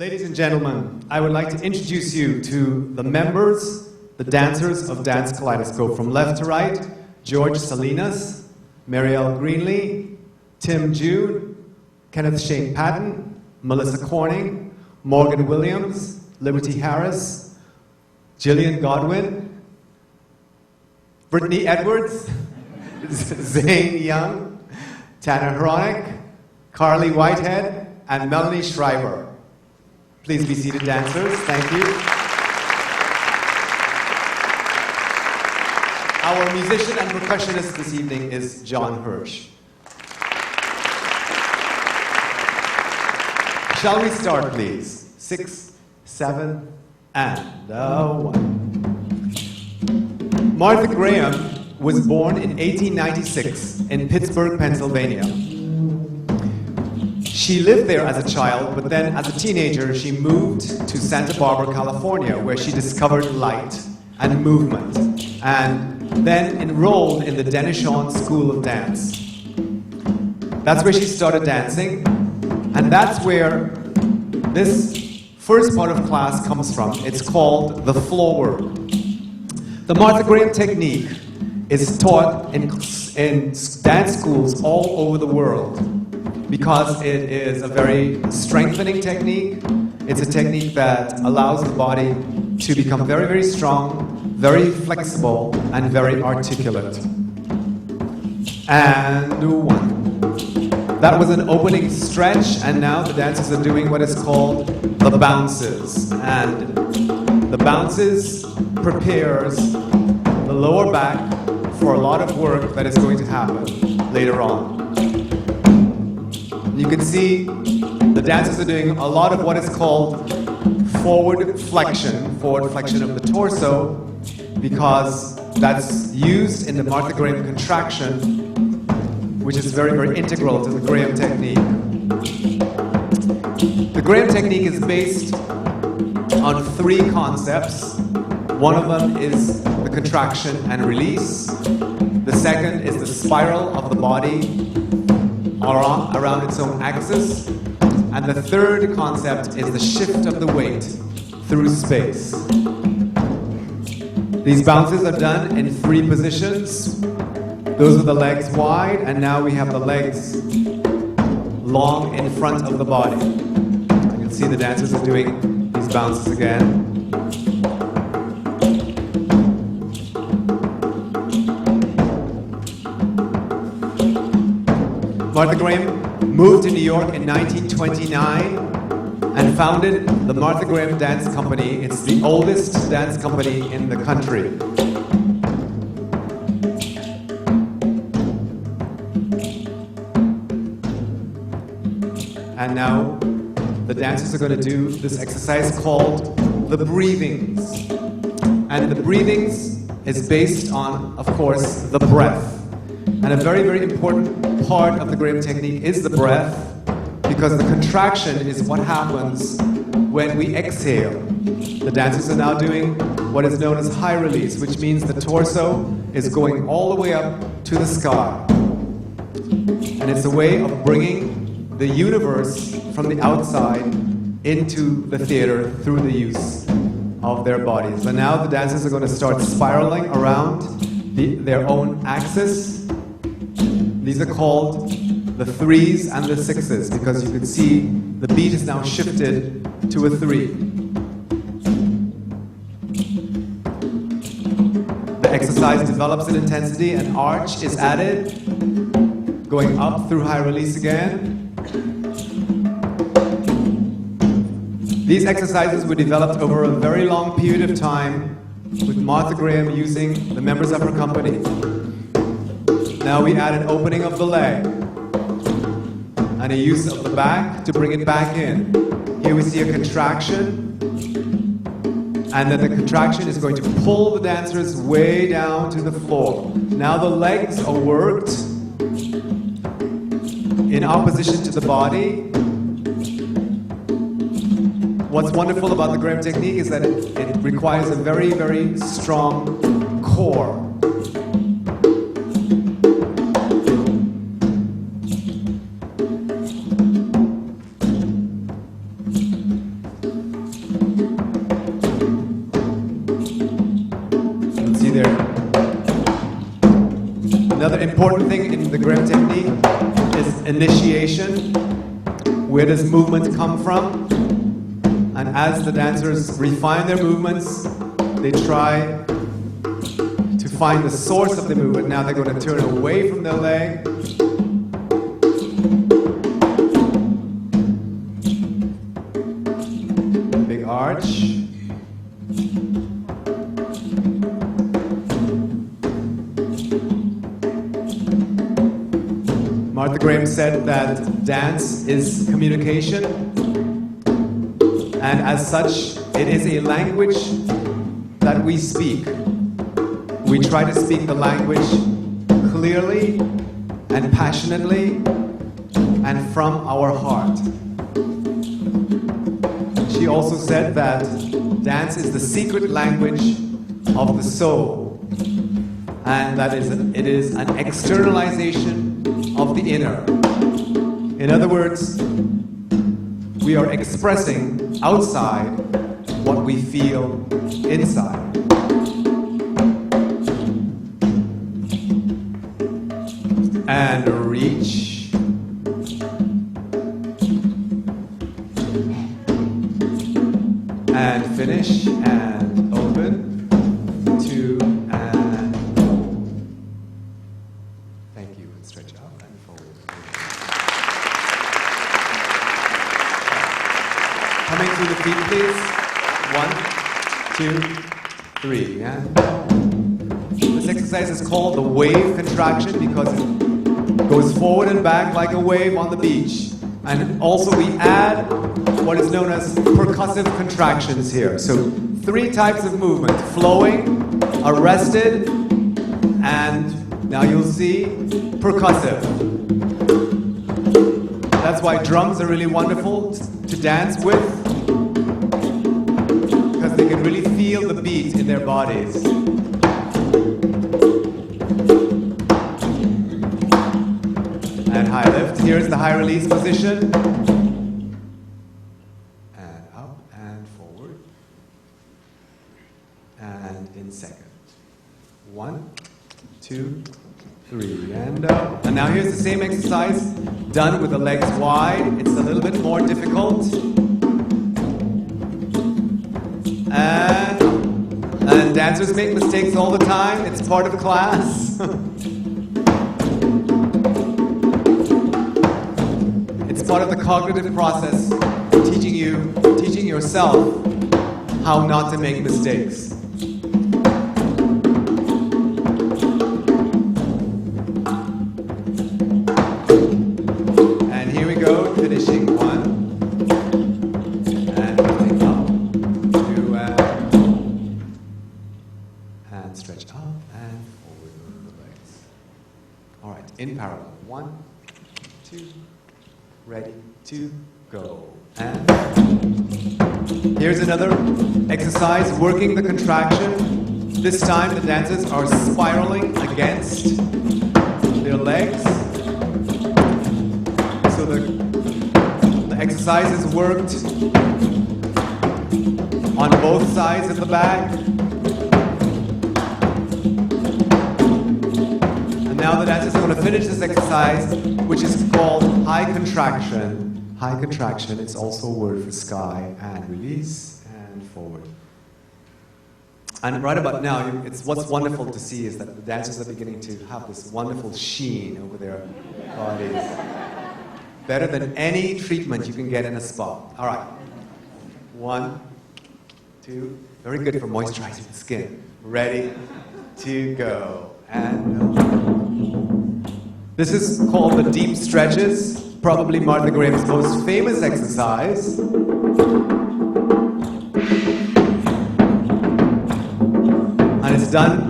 Ladies and gentlemen, I would like to introduce you to the members, the dancers of Dance Kaleidoscope. From left to right, George Salinas, Marielle Greenlee, Tim Jude, Kenneth Shane Patton, Melissa Corning, Morgan Williams, Liberty Harris, Jillian Godwin, Brittany Edwards, Zane Young, Tanner Hronik, Carly Whitehead, and Melanie Schreiber. Please be seated, dancers. Thank you. Our musician and percussionist this evening is John Hirsch. Shall we start, please? 6, 7, and 1. Martha Graham was born in 1896 in Pittsburgh, Pennsylvania. She lived there as a child, but then as a teenager, she moved to Santa Barbara, California, where she discovered light and movement, and then enrolled in the Denishawn School of Dance. That's where she started dancing, and that's where this first part of class comes from. It's called the floor work. The Martha Graham technique is taught in dance schools all over the world, because it is a very strengthening technique. It's a technique that allows the body to become very, very strong, very flexible, and very articulate. And 1. That was an opening stretch, and now the dancers are doing what is called the bounces. And the bounces prepares the lower back for a lot of work that is going to happen later on. You can see the dancers are doing a lot of what is called forward flexion of the torso, because that's used in the Martha Graham contraction, which is very, very integral to the Graham technique. The Graham technique is based on 3 concepts. One of them is the contraction and release. The second is the spiral of the body around its own axis. And the third concept is the shift of the weight through space. These bounces are done in 3 positions. Those are the legs wide, and now we have the legs long in front of the body. You can see the dancers are doing these bounces again. Martha Graham moved to New York in 1929 and founded the Martha Graham Dance Company. It's the oldest dance company in the country. And now the dancers are going to do this exercise called the breathings. And the breathings is based on, of course, the breath. And a very, very important part of the Graham technique is the breath, because the contraction is what happens when we exhale. The dancers are now doing what is known as high release, which means the torso is going all the way up to the sky. And it's a way of bringing the universe from the outside into the theater through the use of their bodies. And now the dancers are going to start spiraling around their own axis. These are called the 3s and the 6s, because you can see the beat is now shifted to a 3. The exercise develops in intensity, and arch is added, going up through high release again. These exercises were developed over a very long period of time, with Martha Graham using the members of her company. Now we add an opening of the leg and a use of the back to bring it back in. Here we see a contraction, and then the contraction is going to pull the dancers way down to the floor. Now the legs are worked in opposition to the body. What's wonderful about the Graham technique is that it requires a very, very strong core. Another important thing in the Graham technique is initiation. Where does movement come from? And as the dancers refine their movements, they try to find the source of the movement. Now they're going to turn away from their leg. Big arch. Martha Graham said that dance is communication, and as such, it is a language that we speak. We try to speak the language clearly and passionately and from our heart. She also said that dance is the secret language of the soul, and that it is an externalization of the inner. In other words, we are expressing outside what we feel inside. And reach. And finish, and open, 2, and thank you, and stretch out and forward. Coming through the feet, please. 1, 2, 3, and this exercise is called the wave contraction because it goes forward and back like a wave on the beach. And also we add what is known as percussive contractions here. So 3 types of movement: flowing, arrested, and now you'll see percussive. That's why drums are really wonderful to dance with, because they can really feel the beat in their bodies. And high lift. Here's the high release position. And up and forward. And in second. 1, 2, 3, and up. And now here's the same exercise done with the legs wide. It's a little bit more difficult. And dancers make mistakes all the time. It's part of class. It's part of the cognitive process, teaching yourself how not to make mistakes. And here we go, finishing 1, and lifting up, 2, and stretch up and forward with the legs. All right, in parallel, 1, 2. Ready, 2, go. And here's another exercise, working the contraction. This time the dancers are spiraling against their legs. So the exercise is worked on both sides of the back. And now the dancers are going to finish this exercise, which is called high contraction. High contraction, it's also a word for sky, and release, and forward. And right about now, what's wonderful to see is that the dancers are beginning to have this wonderful sheen over their bodies. Better than any treatment you can get in a spa. All right. 1, 2, very good for moisturizing the skin. Ready, to go, and go. This is called the deep stretches, probably Martha Graham's most famous exercise. And it's done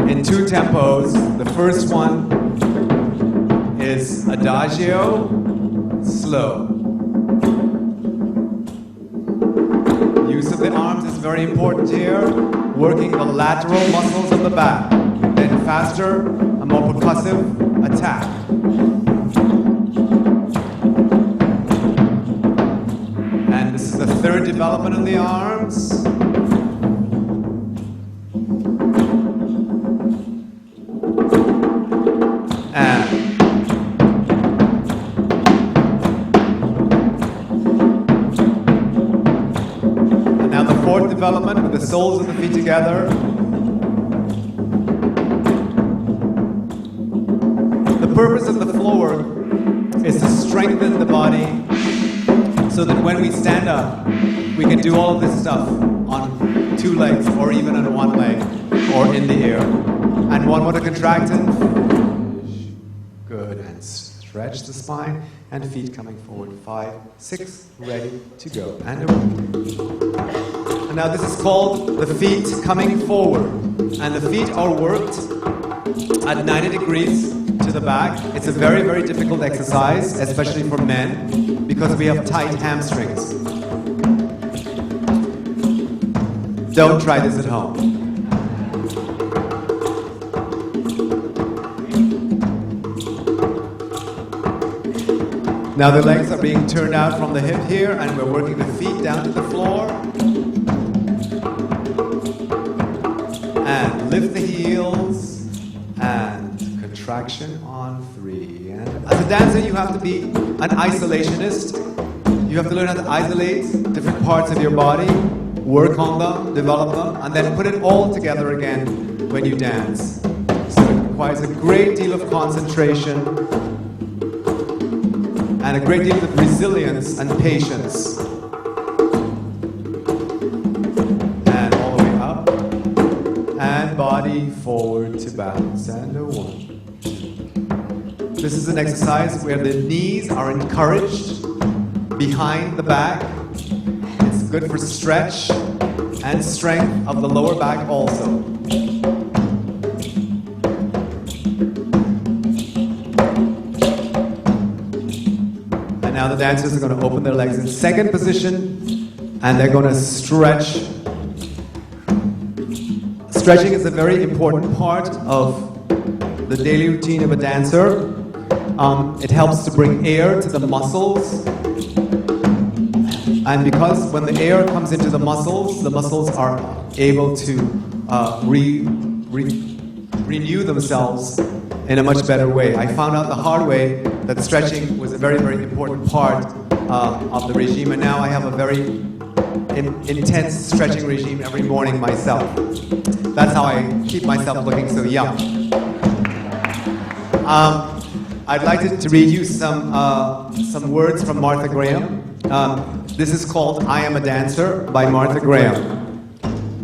in 2 tempos. The first one is adagio, slow. Use of the arms is very important here, working the lateral muscles of the back. Then faster, a more percussive attack. And this is the 3rd development of the arms. soles of the feet together. The purpose of the floor is to strengthen the body so that when we stand up, we can do all of this stuff on 2 legs or even on 1 leg or in the air. And one more to contract it. Good. And stretch the spine and feet coming forward. 5, 6, ready to go. And away. And now this is called the feet coming forward. And the feet are worked at 90 degrees to the back. It's a very, very difficult exercise, especially for men, because we have tight hamstrings. Don't try this at home. Now the legs are being turned out from the hip here, and we're working the feet down to the floor. And lift the heels, and contraction on 3. And as a dancer, you have to be an isolationist. You have to learn how to isolate different parts of your body, work on them, develop them, and then put it all together again when you dance. So it requires a great deal of concentration and a great deal of resilience and patience. And all the way up. And body forward to balance. And a 1. This is an exercise where the knees are encouraged behind the back. It's good for stretch and strength of the lower back also. Now the dancers are going to open their legs in second position, and they're going to stretch. Stretching is a very important part of the daily routine of a dancer. It helps to bring air to the muscles. And because when the air comes into the muscles are able to renew themselves in a much better way. I found out the hard way that stretching was a very, very important part of the regime, and now I have a very intense stretching regime every morning myself. That's how I keep myself looking so young. I'd like to read you some words from Martha Graham. This is called I Am a Dancer by Martha Graham.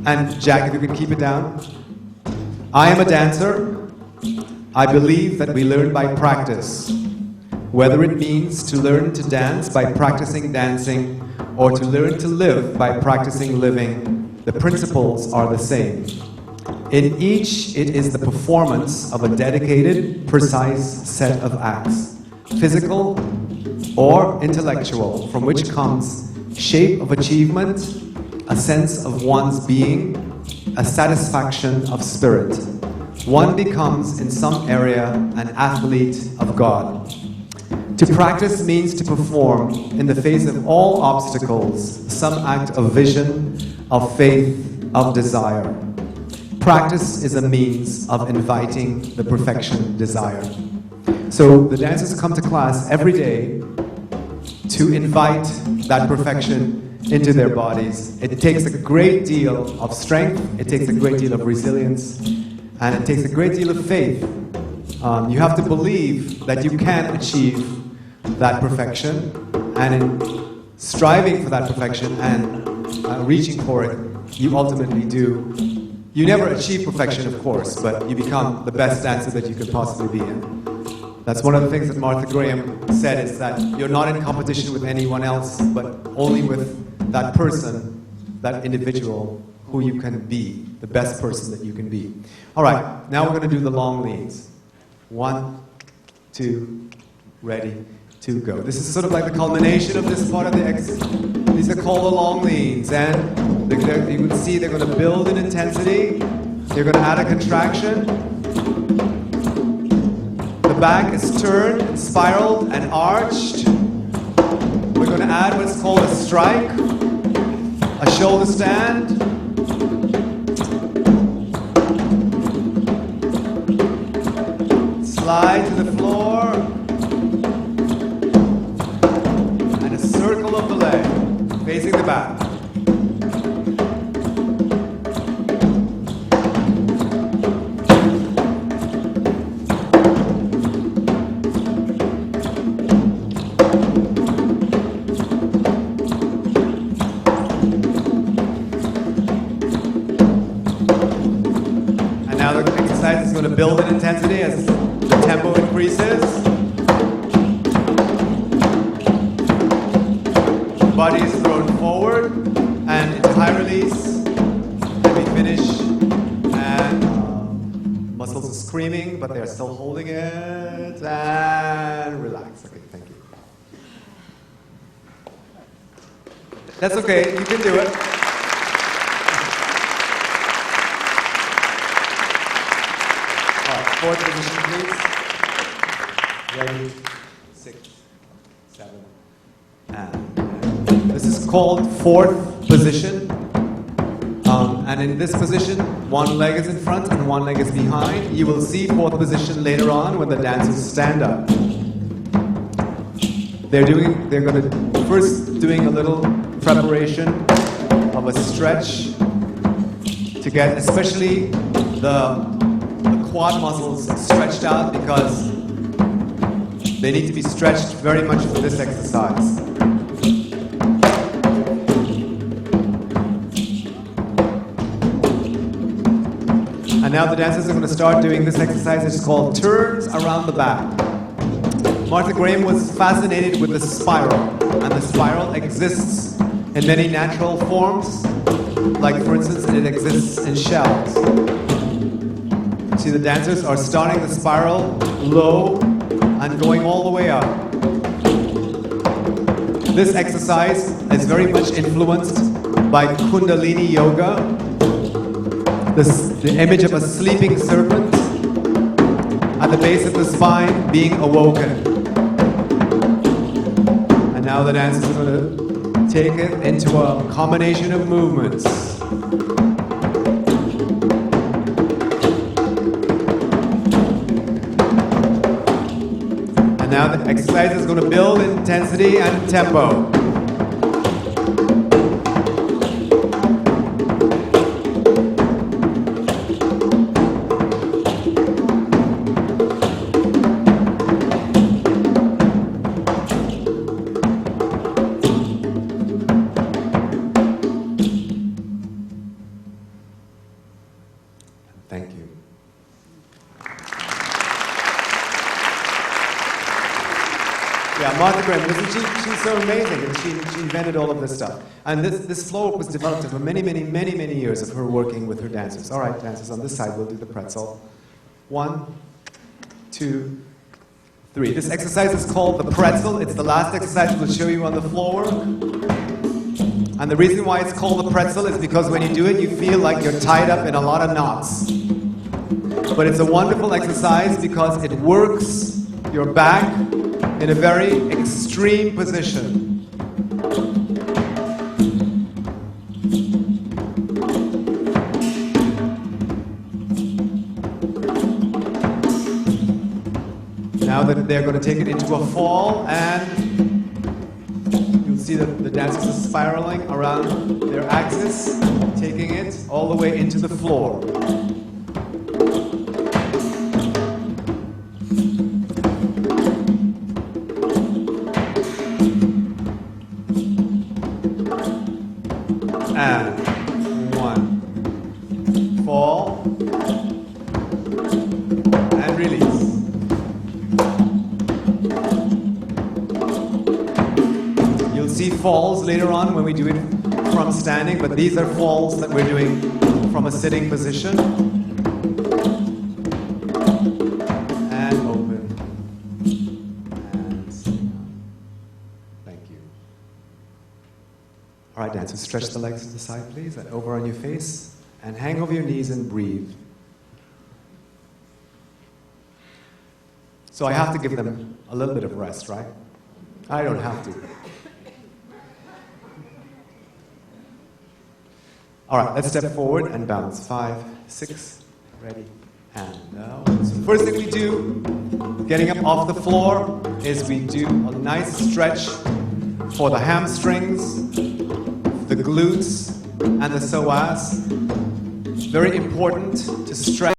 And Jack, if you can keep it down. I am a dancer. I believe that we learn by practice. Whether it means to learn to dance by practicing dancing or to learn to live by practicing living, the principles are the same. In each, it is the performance of a dedicated, precise set of acts, physical or intellectual, from which comes shape of achievement, a sense of one's being, a satisfaction of spirit. One becomes, in some area, an athlete of God. To practice means to perform, in the face of all obstacles, some act of vision, of faith, of desire. Practice is a means of inviting the perfection desire. So the dancers come to class every day to invite that perfection into their bodies. It takes a great deal of strength, it takes a great deal of resilience, and it takes a great deal of faith. You have to believe that you can achieve that perfection, and in striving for that perfection and reaching for it, you ultimately do. You never achieve perfection, of course, but you become the best dancer that you could possibly be in. That's one of the things that Martha Graham said, is that you're not in competition with anyone else, but only with that person, that individual who you can be, the best person that you can be. All right, now we're going to do the long leads. 1, 2, ready to go. This is sort of like the culmination of this part of the exercise. These are called the long leads, and you can see they're going to build in intensity. They're going to add a contraction. The back is turned, spiraled, and arched. We're going to add what's called a strike, a shoulder stand. Slide to the floor. And a circle of the leg, facing the back. build in intensity as the tempo increases. Body is thrown forward and into high release. Heavy finish. And muscles are screaming, but they're still holding it. And relax. Okay, thank you. That's okay, you can do it. All right, fourth position, please. Ready, 6, 7, and this is called fourth position. And in this position, one leg is in front and one leg is behind. You will see fourth position later on when the dancers stand up. They're going to first doing a little preparation of a stretch to get especially the quad muscles stretched out, because they need to be stretched very much for this exercise. And now the dancers are going to start doing this exercise. It's called turns around the back. Martha Graham was fascinated with the spiral, and the spiral exists in many natural forms, like for instance it exists in shells. See, the dancers are starting the spiral low and going all the way up. This exercise is very much influenced by Kundalini Yoga, the image of a sleeping serpent at the base of the spine being awoken. And now the dancers are going to take it into a combination of movements. And now the exercise is going to build in intensity and tempo. Thank you. Yeah, Martha Graham, she's so amazing, and she invented all of this stuff. And this flow was developed over many years of her working with her dancers. All right, dancers, on this side, we'll do the pretzel. 1, 2, 3. This exercise is called the pretzel. It's the last exercise we'll show you on the floor. And the reason why it's called the pretzel is because when you do it, you feel like you're tied up in a lot of knots. But it's a wonderful exercise because it works your back in a very extreme position. Now that they're going to take it into a fall, and you'll see that the dancers are spiraling around their axis, taking it all the way into the floor. And 1, fall, and release. You'll see falls later on when we do it from standing, but these are falls that we're doing from a sitting position. And open. And thank you. All right, dancers, stretch the legs to the side, please, and over on your face, and hang over your knees and breathe. So I have to give them a little bit of rest, right? I don't have to. All right, let's step forward and bounce. 5, 6, ready, and now. So first thing we do, getting up off the floor, is we do a nice stretch for the hamstrings, the glutes, and the psoas. Very important to stretch.